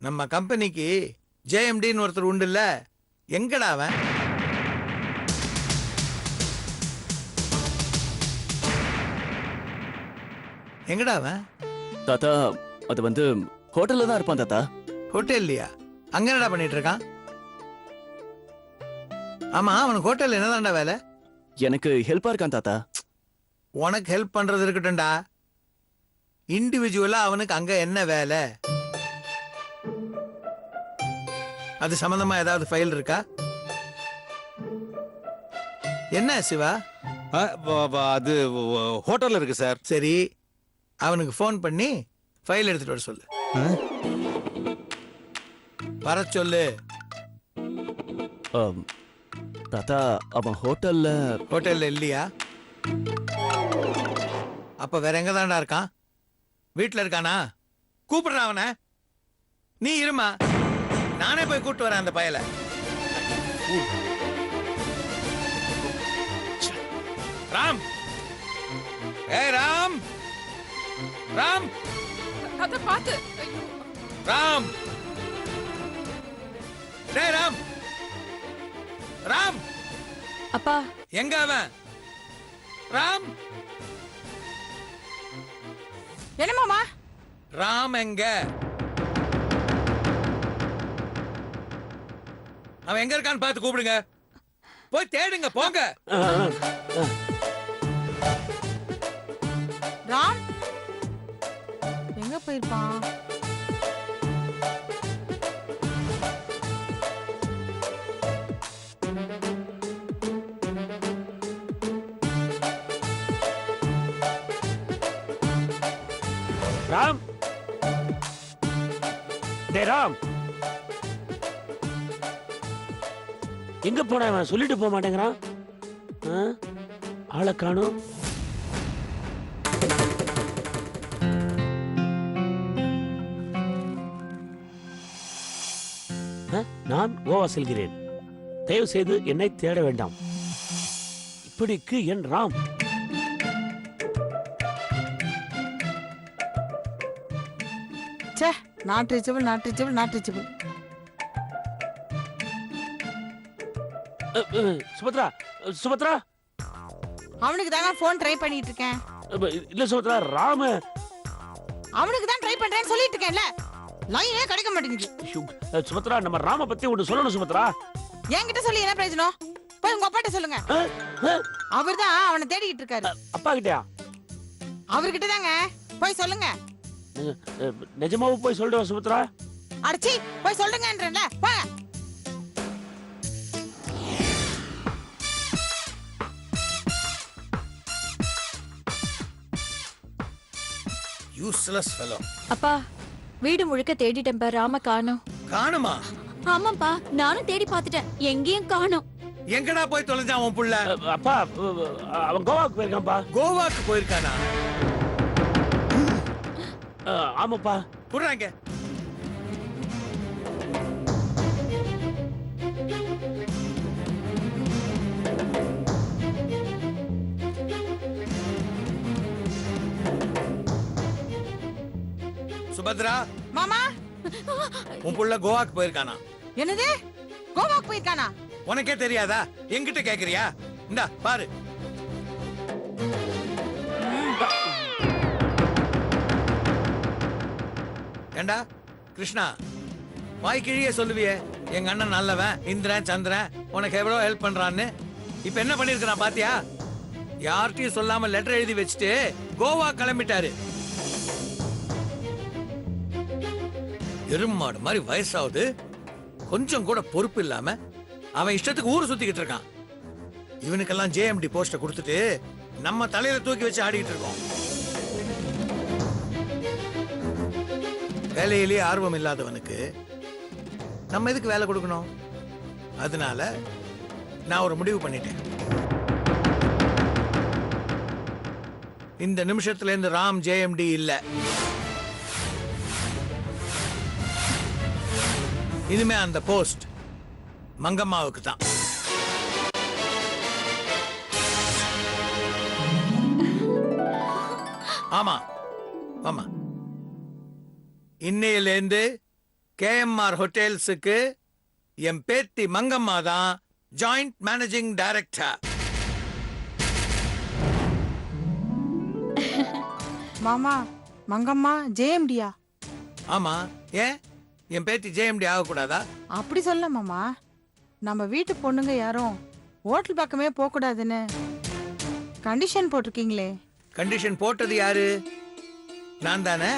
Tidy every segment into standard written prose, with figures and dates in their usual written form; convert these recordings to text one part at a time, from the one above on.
நம்ம கம்பெனிக்கு ஜேஎம்டின்னு ஒருத்தர் உண்டு இல்ல, எங்கடா அவன்? எங்கடா அவன்? தாத்தா அது வந்து ஹோட்டல்ல தான் இருப்பான் தாத்தா. ஹோட்டல்லையா? அங்க என்னடா பண்ணிட்டு இருக்கான்? ஆமா, அவனுக்கு ஹோட்டல் என்னதான்டா வேலை? எனக்கு ஹெல்ப்பா இருக்கான் தாத்தா. உனக்கு ஹெல்ப் பண்றது இருக்கட்டும்டா, இண்டிவிஜுவலா அவனுக்கு அங்க என்ன வேலை? அது சம்பந்தமா ஏதாவது ஃபைல் இருக்கா? என்ன சிவா? அது ஹோட்டல்ல இருக்கு சார். சரி, அவனுக்கு ஃபோன் பண்ணி ஃபைல் எடுத்துட்டு வர சொல்லு. வர சொல்லு. தாத்தா அவன் ஹோட்டல்ல இல்லையா? அப்ப வேற எங்க தான்டா இருக்கான்? வீட்டுல இருக்கானா? கூப்பிடுறான் அவனை. நீ இருமா, நானே போய் கூப்பிட்டு வரேன் அந்த பயலை. ராம், ஏய் ராம், ராம், அத பாத்து. ராம், டேய் ராம், ராம். அப்பா எங்க அவன்? ராம், என்ன மாமா? ராம் எங்க? அவன் எங்க இருக்கான்னு பார்த்து கூப்பிடுங்க. போய் தேடுங்க, போங்க. ராம் எங்க போயிருப்பான்? ராம், டேய் ராம், எங்க போன? சொல்லிட்டு போக மாட்டேங்கிறான். ஆளை காணும். நான் கோவா செல்கிறேன், தயவு செய்து என்னை தேட வேண்டாம். இப்படிக்கு என் Ram. Not reachable, not reachable, not reachable. Subhadra, Subhadra, அவனுக்கு தான் ஃபோன் ட்ரை பண்ணிட்டு இருக்கேன். இல்ல சுபத்ரா, ராம அவனுக்கு தான் ட்ரை பண்றேன்னு சொல்லிட்டு இருக்கேன்ல, லைனே கிடைக்க மாட்டேங்குது. சுபத்ரா, நம்ம ராம பத்தி ஒன்னு சொல்லணும் சுபத்ரா. என்கிட்ட சொல்லி என்ன பிரயோஜனம்? போய் உங்க அப்பாட்ட சொல்லுங்க. அவர்தான் அவனை தேடிட்டு இருக்காரு. அப்பா கிட்டயா? அவர்கிட்ட தாங்க, போய் சொல்லுங்க. நிஜமாவும் போய் சொல்றேன் சுபத்ரா. அடிச்சி போய் சொல்லுங்கன்றேன்ல, போங்க. Useless fellow. அப்பா வீடு முழுக்க தேடிட்டேன், ராம காணோம். காணுமா? ஆமாப்பா, நானும் தேடி பார்த்துட்டேன், எங்கேயும் காணோம். எங்கடா போய் தொலைஞ்சான் உன் புள்ள? அப்பா, அவன் கோவாக்கு போயிருக்கான்ப்பா. கோவாக்கு போயிருக்கானா? ஆமாப்பா. புடுறாங்க. சுபத்ரா, மாமா, உன் புள்ள கோவாக்கு போயிருக்கானா? என்னது? கோவாக்கு போயிருக்கானா? உனக்கே தெரியாதா? என்கிட்ட கேக்குறியா? இந்தா பாரு. ஏண்டா கிருஷ்ணா, வாய்க்கிழியே சொல்லுவியே எங்க அண்ணன் நல்லவன், இந்திரன் சந்திரன் உனக்கு எவ்வளவு ஹெல்ப் பண்றான்னு. இப்ப என்ன பண்ணிருக்கான் பாத்தியா? யார்கிட்டயும் சொல்லாம லெட்டர் எழுதி வச்சுட்டு கோவா கிளம்பிட்டாரு. எருமாடு மாதிரி வயசாவது, கொஞ்சம் கூட பொறுப்பு இல்லாம அவன் இஷ்டத்துக்கு ஊர் சுத்திக்கிட்டு இருக்கான். இவனுக்கெல்லாம் ஜேஎம்டி போஸ்ட கொடுத்துட்டு நம்ம தலையில தூக்கி வச்சு ஆடிக்கிட்டு இருக்கோம். வேலையிலேயே ஆர்வம் இல்லாதவனுக்கு நம்ம எதுக்கு வேலை கொடுக்கணும்? அதனால நான் ஒரு முடிவு பண்ணிட்டேன். இந்த நிமிஷத்துல இருந்து ராம் ஜேஎம்டி இல்ல. இனிமே அந்த போஸ்ட் மங்கம்மாவுக்கு தான். ஆமா ஆமா, இன்னையிலேருந்து கேஎம்ஆர் ஹோட்டல்ஸுக்கு என் பேத்தி மங்கம்மா தான் ஜாயிண்ட் மேனேஜிங் டைரக்டர். மாமா மங்கம்மா ஜேஎம்டியா? ஆமா, ஏன் என் பேத்தி ஜேஎம்டி ஆகக்கூடாதா? அப்படி சொல்ல மாமா, நம்ம வீட்டு பொண்ணுங்க யாரும் ஹோட்டல் பக்கமே போக கூடாதுன்னு கண்டிஷன் போட்டிருக்கீங்களே. கண்டிஷன் போட்டது யாரு? நான் தானே.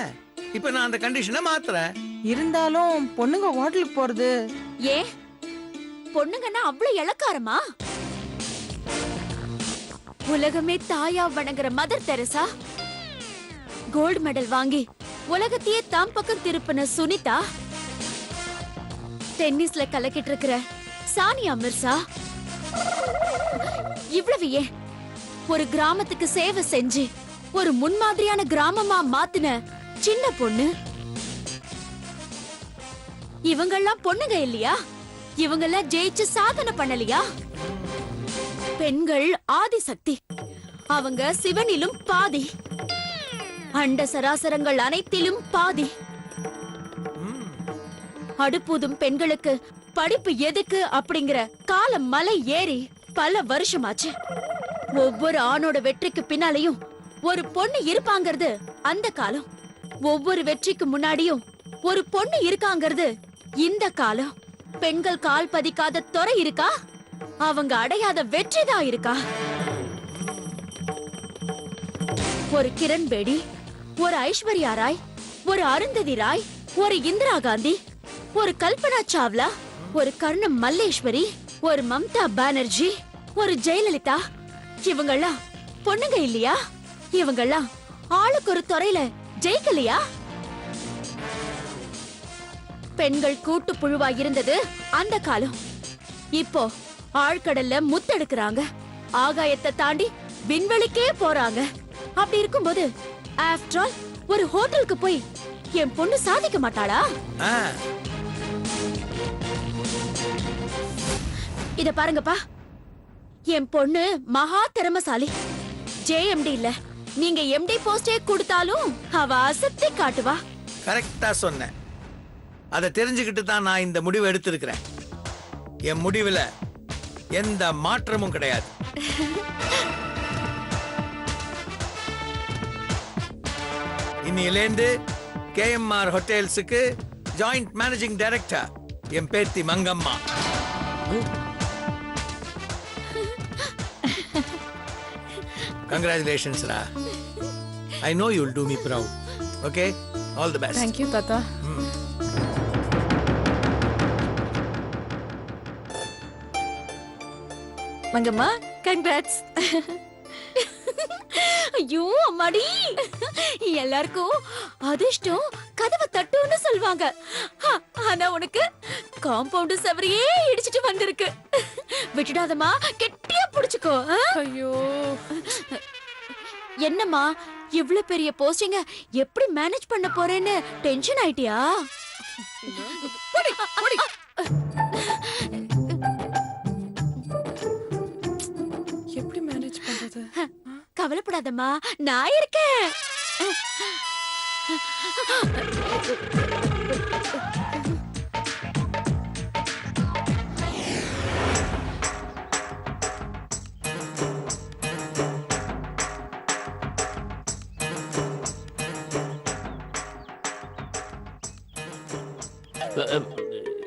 இப்ப நான் அந்த கண்டிஷனை மாத்துறேன். இருந்தாலும் பொண்ணுங்க ஹோட்டலுக்கு போறது ஏன் பொண்ணுங்கன்னா அவ்வளவு இளக்காரமா? உலகமே தாயா வணங்குற மதர் தெரசா, கோல்டு மெடல் வாங்கி உலகத்தையே தாம் பக்கம் திருப்பின சுனிதா, டென்னிஸ்ல கலக்கிட்டு இருக்கிற சானியா மிர்சா, இவ்வளவு ஏன் ஒரு கிராமத்துக்கு சேவை செஞ்சு ஒரு முன்மாதிரியான கிராமமா மாத்துன சின்ன பொண்ணு, இவங்கெல்லாம் பொண்ணுங்க இல்லையா? இவங்கெல்லாம் ஜெயிச்சு சாதனை பண்ணலையா? பெண்கள் ஆதிசக்தி, அவங்க சிவனிலும் பாதி, அண்ட சராசரங்கள் அனைத்திலும் பாதி. அடுப்பூதும் பெண்களுக்கு படிப்பு எதுக்கு அப்படிங்கிற காலம் மலை ஏறி பல வருஷமாச்சு. ஒவ்வொரு ஆணோட வெற்றிக்கு பின்னாலையும் ஒரு பொண்ணு இருப்பாங்கிறது அந்த காலம். ஒவ்வொரு வெற்றிக்கு முன்னாடியும் ஒரு பொண்ணு இருக்காங்கிறது இந்த காலம். பெண்கள் கால் பதிக்காத துறை இருக்கா? அவங்க அடையாத வெற்றிதான் இருக்கா? ஒரு கிரண் பேடி, ஒரு ஐஸ்வர்யா ராய், ஒரு அருந்ததி ராய், ஒரு இந்திரா காந்தி, ஒரு கல்பனா சாவ்லா, ஒரு கர்ணம் மல்லேஸ்வரி, ஒரு மம்தா பானர்ஜி, ஒரு ஜெயலலிதா, இவங்கெல்லாம் பொண்ணுங்க இல்லையா? இவங்கெல்லாம் ஆளுக்கு ஒரு துறையில ஜெயிக்கலையா? பெண்கள் கூட்டு புழுவா இருந்தது அந்த காலம். இப்போ ஆழ்கடல்ல முத்தெடுக்கிறாங்க, ஆகாயத்தை தாண்டி விண்வெளிக்கே போறாங்க. அப்படி இருக்கும்போது ஆஃப்டர் ஆல் ஒரு ஹோட்டலுக்கு போய் என் பொண்ணு சாதிக்க மாட்டாளா? இத பாருங்கப்பா, என் பொண்ணு மகா திறமசாலி. ஜேஎம்டி இல்ல, நீங்க எம்டி போஸ்டே கொடுத்தாலும் அவ அசத்தி காட்டுவா. கரெக்டா சொன்ன. அதை தெரிஞ்சுக்கிட்டு தான் நான் இந்த முடிவை எடுத்திருக்கிறேன். என் முடிவுல எந்த மாற்றமும் கிடையாது. இன்னிலேந்து கேஎம்ஆர் ஹோட்டல்ஸுக்கு ஜாயிண்ட் மேனேஜிங் டைரக்டர் என் பேத்தி Mangamma. Congratulations, Ra. I know you'll do me proud. Okay? All the best. Thank you தாத்தா. மங்கம்மா, கங்க்ராட்ஸ். ஐயோ அம்மாடி, எல்லாருக்கும் அதிர்ஷ்டம் கதவை தட்டுன்னு சொல்வாங்க. ஆனா உனக்கு காம்பவுண்ட் செவரையே இடிச்சிட்டு வந்திருக்கு. விட்டுடாதம்மா, கெட்டியா புடிச்சுக்கோ. ஐயோ, என்னம்மா இவ்ளோ பெரிய போஸ்டிங்க எப்படி மேனேஜ் பண்ண போறேன்னு டென்ஷன் ஆயிட்டியா? எப்படி மேனேஜ் பண்றது? கவலைப்படாதம்மா, நான் இருக்கேன்.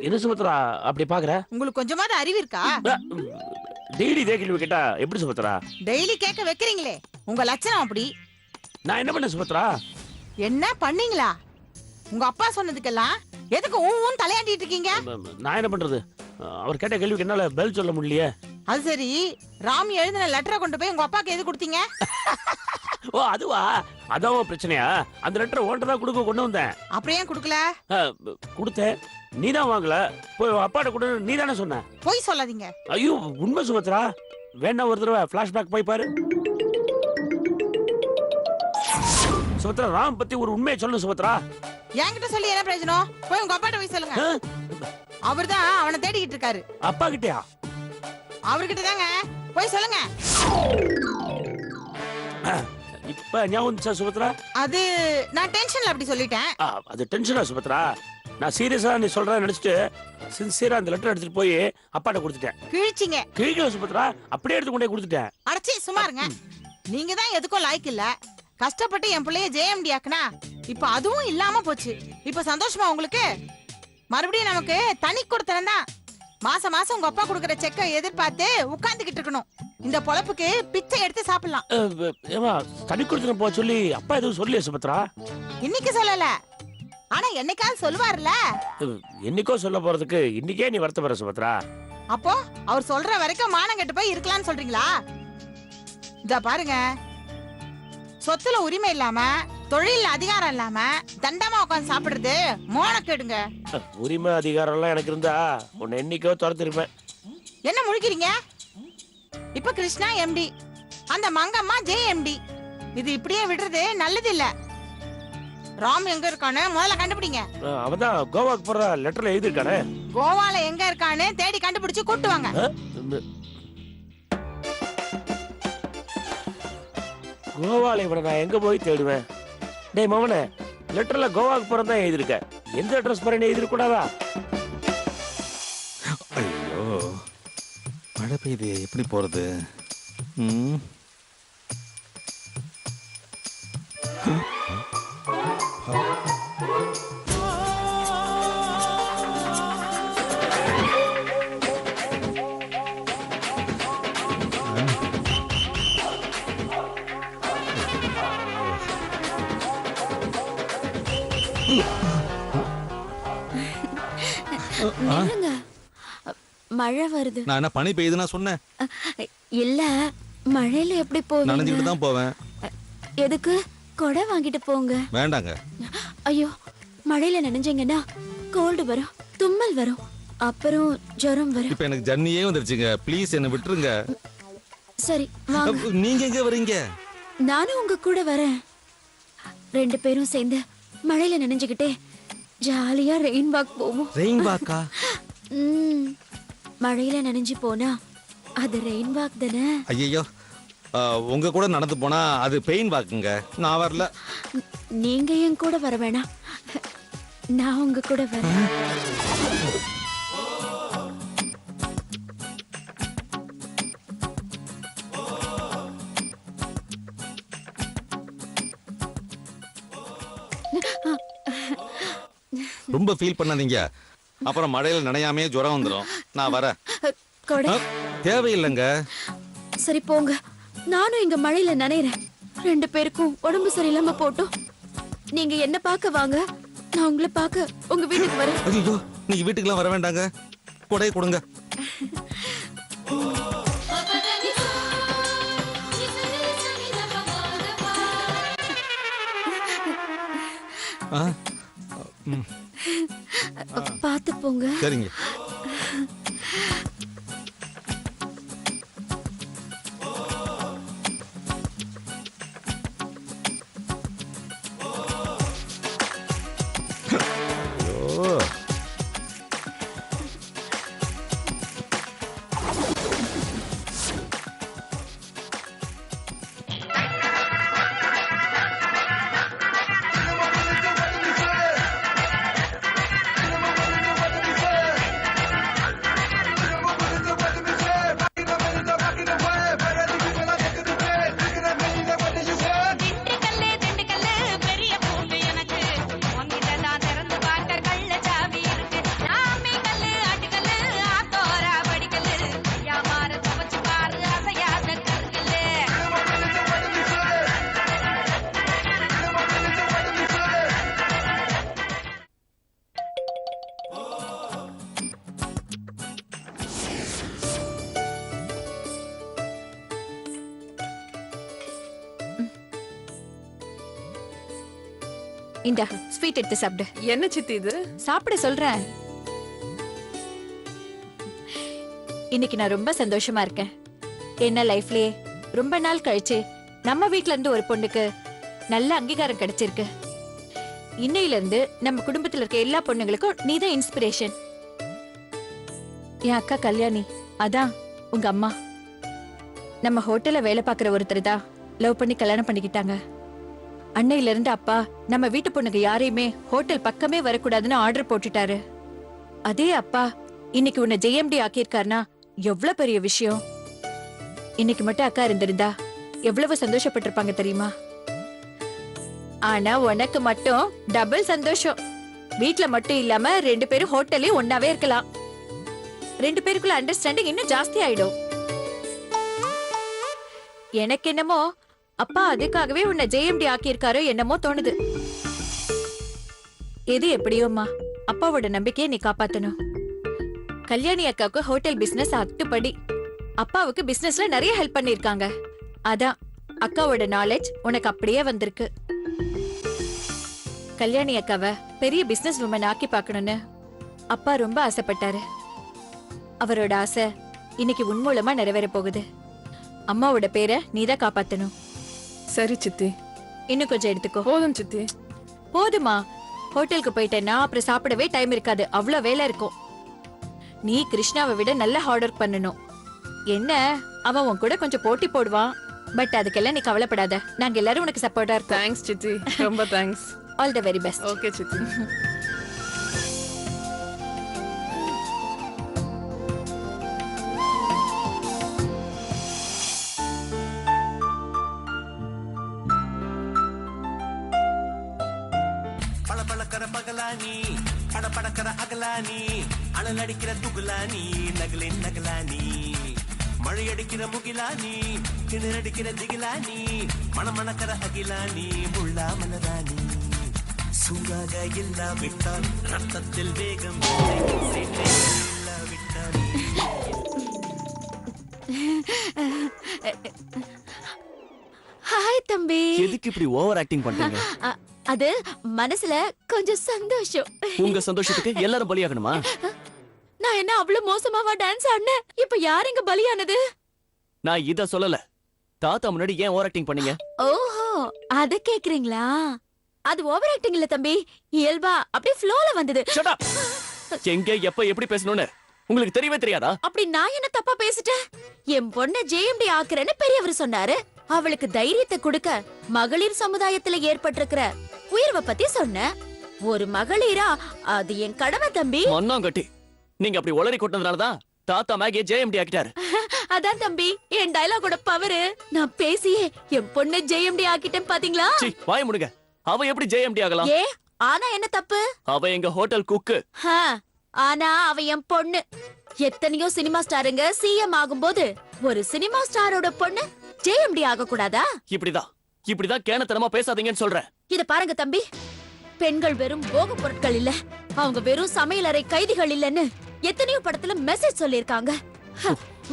என்ன சுமத்ரா அப்படி பாக்குற? உங்களுக்கு கொஞ்சமாவது அறிவு இருக்கா? டெய்லி இதே கேள்வி கேட்டா எப்படி சுமத்ரா? டெய்லி கேட்க வைக்கிறீங்களே, உங்க லட்சணம் அப்படி. நான் என்ன பண்ண சுமத்ரா? என்ன பண்ணீங்களா? உங்க அப்பா சொன்னதுக்கெல்லாம் எதுக்கு ஊன்னு தலையாண்டிட்டு இருக்கீங்க? நான் என்ன பண்றது? அவர் கேட்ட கேள்விக்கு என்னால பதில் சொல்ல முடியலையே. அது சரி, ராம் எழுதின லெட்டரை கொண்டு போய் உங்க அப்பாக்கு எது கொடுத்தீங்க? ஓ அதுவா? அதான் பிரச்சனையா? அந்த லெட்டரை ஓன்ட்ட தான் கொடுக்க கொண்டு வந்தேன். அப்புறம் ஏன் கொடுக்கல? கொடுத்தேன், நீ தான் வாங்கல. போய் அப்பாட்ட கொடு, நீ தானே சொன்ன. போய் சொல்லாதீங்க. ஐயோ உண்மை சுமத்ரா. வேணா ஒரு தடவை பிளாஷ்பேக் போய் பாரு. சுமத்ரா, ராம் பத்தி ஒரு உண்மையை சொல்லு சுமத்ரா. என்கிட்ட சொல்லி என்ன பிரயோஜனம்? போய் உங்க அப்பாட்ட போய் சொல்லுங்க. அவர்தான் அவனை தேடிக்கிட்டு இருக்காரு. அப்பா கிட்டயா? அவர்கிட்ட தாங்க, போய் சொல்லுங்க. இப்ப ஞாபகம் வந்துச்சா சுபத்ரா? அது நான் டென்ஷன்ல அப்படி சொல்லிட்டேன். அது டென்ஷனா சுபத்ரா? நான் சீரியஸா நீ சொல்றத நினைச்சிட்டு சின்சியரா அந்த லெட்டர் எடுத்துட்டு போய் அப்பாட்ட கொடுத்துட்டேன். கிழிச்சிங்க. கிழிக்கல சுபத்ரா, அப்படியே எடுத்து கொண்டே கொடுத்துட்டேன். அடச்சி சும்மா இருங்க. நீங்க தான் எதுக்கும் லாய்க்கு இல்ல. கஷ்டப்பட்டு என் பிள்ளைய ஜேஎம்டி ஆக்குனா இப்ப அதுவும் இல்லாம போச்சு. இப்ப சந்தோஷமா உங்களுக்கு? மறுபடியும் நமக்கு தனி கொடுத்தனம் தான். மாசம் மாசம் உங்க அப்பா கொடுக்கற செக்கை எதிர்பார்த்து உட்கார்ந்துகிட்டு இருக்கணும். இந்த பொழப்புக்கு பிச்சை எடுத்து சாப்பிடலாம். ஏமா தனி கொடுத்துட்டு போ சொல்லி அப்பா எதுவும் சொல்லலையே சுபத்ரா? இன்னைக்கு சொல்லல, ஆனா என்னைக்காவது சொல்லுவார்ல. என்னைக்கோ சொல்ல போறதுக்கு இன்னைக்கே நீ வருத்தப்படுற சுபத்ரா. அப்போ அவர் சொல்ற வரைக்கும் மானம் கெட்டு போய் இருக்கலாம்னு சொல்றீங்களா? இத பாருங்க, சொத்துல உரிமை இல்லாம தொழில் அதிகாரம் இல்லாம தண்டமா உட்காந்து சாப்பிடுறது மோனக்கேடுங்க. உரிமை அதிகாரம் எல்லாம் எனக்கு இருந்தா உன்னை என்னைக்கோ துரத்திருப்பேன். என்ன முழிக்கிறீங்க? இப்ப கிருஷ்ணா எம்டி, அந்த மங்கம்மா ஜேஎம்டி. இது இப்படியே விடுறது நல்லது இல்ல. ராம் எங்க இருக்கானு முதல்ல கண்டுபிடிங்க. அவதான் கோவாக்கு போற லெட்டர்ல எழுதிருக்கானே. கோவால எங்க இருக்கான்னு தேடி கண்டுபிடிச்சு கூட்டு வாங்க. கோவால இவனை நான் எங்க போய் தேடுவேன்? டேய் மவனே, லெட்டர்ல கோவாக்கு போறதா எழுதிருக்க. எந்த அட்ரஸ் போறேன்னு எழுதிருக்கூடாதா? ஐயோ, மழை பெய்யுது, எப்படி போறது? ம். நில்லுங்க. மழை வருது. நான் என்ன பனி பெய்யுதுன்னா சொன்னேன். இல்ல, மழையில எப்படி போவீங்க? நனைஞ்சுக்கிட்டு தான் போவேன். எதுக்கு? கொடை வாங்கிட்டு போங்க. வேண்டாங்க. ஐயோ, மழையில நனைஞ்சீங்கன்னா கோல்டு வரும், தும்மல் வரும், அப்புறம் ஜுரம் வரும். இப்ப எனக்கு ஜன்னியே வந்துருச்சுங்க. ப்ளீஸ் என்ன விட்டுருங்க. சரி வாங்க. நீங்க எங்க வரீங்க? நானும் உங்க கூட வரேன். 2 பேரும் சேர்ந்து மழையில நனைஞ்சுக்கிட்டே ஜாலியா ரெயின் வாக் போவோம். ரெயின் வாக்கா? மழையில நனைஞ்சு போனா அது ரெயின் வாக் தானே. ஐயோ, உங்க கூட நடந்து போனா அது பெயின் வாக்குங்க. நான் வரல. நீங்க என் கூட வர வேணாம், நான் உங்க கூட வரேன். ரொம்ப ஃபீல் பண்ணாதீங்க. அப்புறம் மழையில நனையாமே ஜுரம் வந்துடும். நான் வரேன். கொடை தேவையில்லைங்க. சரி போங்க, நானும் இங்க மழையில நனைறேன். 2 பேருக்கும் உடம்பு சரியில்லாம போட்டோம். நீங்க என்ன பார்க்க வாங்க, நான் உங்களை பார்க்க உங்க வீட்டுக்கு வரேன். ஐயோ, நீங்க வீட்டுக்குலாம் வர வேண்டாங்க. கொடையை கொடுங்க. பார்த்து போங்க. சரிங்க. இந்தா ஸ்வீட் எடுத்து சாப்பிடு. என்ன சித்தி இது? சாப்பிட சொல்றேன். இன்னைக்கு நான் ரொம்ப சந்தோஷமா இருக்கேன். என்ன லைஃப்லயே ரொம்ப நாள் கழிச்சு நம்ம வீட்ல இருந்து ஒரு பொண்ணுக்கு நல்ல அங்கீகாரம் கிடைச்சிருக்கு. இன்னையில இருந்து நம்ம குடும்பத்துல இருக்க எல்லா பொண்ணுங்களுக்கும் நீதான் இன்ஸ்பிரேஷன். என் அக்கா கல்யாணி, அதான் உங்க அம்மா, நம்ம ஹோட்டல்ல வேலை பார்க்குற ஒருத்தர் தான் லவ் பண்ணி கல்யாணம் பண்ணிக்கிட்டாங்க. அன்னையில இருந்து அப்பா நம்ம வீட்டு பொண்ணுங்க யாரையுமே ஹோட்டல் பக்கமே வரக்கூடாதுன்னு ஆர்டர் போட்டுட்டாரு. அதே அப்பா இன்னைக்கு உன்னை ஜேஎம்டி ஆக்கியிருக்காருனா எவ்வளவு பெரிய விஷயம். இன்னைக்கு மட்டும் அக்கா இருந்திருந்தா எவ்வளவு சந்தோஷப்பட்டிருப்பாங்க தெரியுமா? ஆனா உனக்கு மட்டும் டபுள் சந்தோஷம். வீட்ல மட்டும் இல்லாம 2 பேரும் ஹோட்டல்லே ஒன்னாவே இருக்கலாம். 2 பேருக்குள்ள அண்டர்ஸ்டாண்டிங் இன்னும் ஜாஸ்தி ஆயிடும். எனக்கு என்னமோ அப்பா அதுக்காகவே உன்னை ஜேஎம்டி ஆக்கியிருக்காரோ என்னமோ தோணுது. எது எப்படியோம்மா, அப்பாவோட நம்பிக்கையை நீ காப்பாத்தணும். கல்யாணி அக்காவுக்கு ஹோட்டல் பிசினஸ் அத்துப்படி. அப்பாவுக்கு பிசினஸ்ல நிறைய ஹெல்ப் பண்ணிருக்காங்க. அதான் அக்காவோட நாலேஜ் உனக்கு அப்படியே வந்திருக்கு. கல்யாணி அக்காவை பெரிய பிசினஸ் உமன் ஆக்கி பார்க்கணும்னு அப்பா ரொம்ப ஆசைப்பட்டாரு. அவரோட ஆசை இன்னைக்கு உன் மூலமா நிறைவேற போகுது. அம்மாவோட பேரை நீதான் காப்பாத்தணும். சரி சித்தி. இன்னும் கொஞ்சம் எடுத்துக்கோ. போதும் சித்தி. போதுமா? ஹோட்டலுக்கு போயிட்டேன்னா அப்புறம் சாப்பிடவே டைம் இருக்காது. அவ்வளவு வேலை இருக்கும். நீ கிருஷ்ணாவை விட நல்ல ஹார்ட் ஒர்க் பண்ணணும். என்ன, அவன் உன் கூட கொஞ்சம் போட்டி போடுவான். பட் அதுக்கெல்லாம் நீ கவலைப்படாத. நாங்க எல்லாரும் உனக்கு சப்போர்ட்டா இருக்கோம். தேங்க்ஸ் சித்தி. ரொம்ப thanks. All the very best. Okay சித்தி. பளபளக்கற பகலானி படபடக்கற அகலானி அனல் அடிக்கிற துகுலானி நகலின் நகலானி மழை அடிக்கிற முகிலானி கிணறடிக்கிற திகிலானி மணமணக்கற அகிலானி முள்ளா மலரானி சூடாக இல்லாவிட்டால் ரத்தத்தில் வேகம் இல்லாவிட்டால் ஹாய் தம்பி. எதுக்கு இப்படி ஓவர் ஆக்டிங் பண்றீங்க? அது மனசுல கொஞ்சம் சந்தோஷம். உங்க சந்தோஷத்துக்கு எல்லாரும் பலியாகணுமா? நான் என்ன அவ்வளவு மோசமாவா டான்ஸ் ஆடினேன்? இப்ப யார் இங்க பலியானது? நான் இத சொல்லல. தாத்தா முன்னாடி ஏன் ஓவர் ஆக்டிங் பண்ணீங்க? ஓஹோ, அத கேக்குறீங்களா? அது ஓவர் ஆக்டிங் இல்ல தம்பி, இயல்பா அப்படியே ஃப்ளோல வந்தது. Shut up. எங்க எப்ப எப்படி பேசணும்னு உங்களுக்கு தெரியவே தெரியாதா? அப்படி நான் என்ன தப்பா பேசிட்டேன்? என் பொண்ண ஜேஎம்டி ஆக்குறேன்னு பெரியவர் சொன்னாரு. அவளுக்கு தைரியத்தை கொடுக்க மகளிர் சமுதாயத்துல ஏற்பட்டிருக்கிற உயர்வை பத்தி சொன்ன. ஒரு மகளிரா அது என் கடமை தம்பி. மண்ணாங்கட்டி, நீங்க அப்படி உளறி கொட்டினதுனாலதான் தாத்தா மேகிய ஜேஎம்டி ஆக்கிட்டாரு. அதான் தம்பி என் டயலாகோட பவரு. நான் பேசியே என் பொண்ணு ஜேஎம்டி ஆக்கிட்டேன் பாத்தீங்களா? சீ, வாய் முடுங்க. அவ எப்படி ஜேஎம்டி ஆகலாம்? ஏ, ஆனா என்ன தப்பு? அவ எங்க ஹோட்டல் குக்கு. ஆனா அவ என் பொண்ணு. எத்தனையோ சினிமா ஸ்டாருங்க சிஎம் ஆகும்போது ஒரு சினிமா ஸ்டாரோட பொண்ணு ஜேஎம்டி ஆக கூடாதா? இப்படிதான் கேனத்தனமா பேசாதீங்கன்னு சொல்றேன். இத பாருங்க தம்பி, பெண்கள் வெறும் போக பொருட்கள் இல்ல, அவங்க வெறும் சமையலறை கைதிகள் இல்லன்னு எத்தனையோ படத்துல மெசேஜ் சொல்லிருக்காங்க.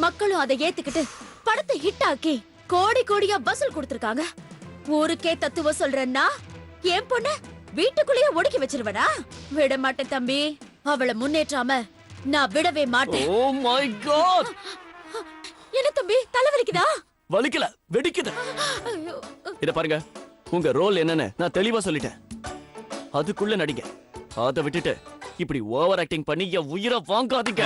மக்களும் அதை ஏத்துக்கிட்டு படத்தை ஹிட் ஆக்கி கோடி கோடியா வசூல் கொடுத்திருக்காங்க. ஊருக்கே தத்துவம் சொல்றேன்னா என் பொண்ணு வீட்டுக்குள்ளேயே ஒடுக்கி வச்சிருவனா? விட மாட்டேன் தம்பி. அவளை முன்னேற்றாம நான் விடவே மாட்டேன். Oh my god. என்ன தம்பி, தலைவலிக்குதா? வலிக்கல, வெடிக்குது. இத பாருங்க, உங்க ரோல் என்னன்னு நான் தெளிவா சொல்லிட்டேன். அதுக்குள்ள நடிங்க. அத விட்டுட்டு இப்படி ஓவர் ஆக்டிங் பண்ணி என் உயிரை வாங்காதீங்க.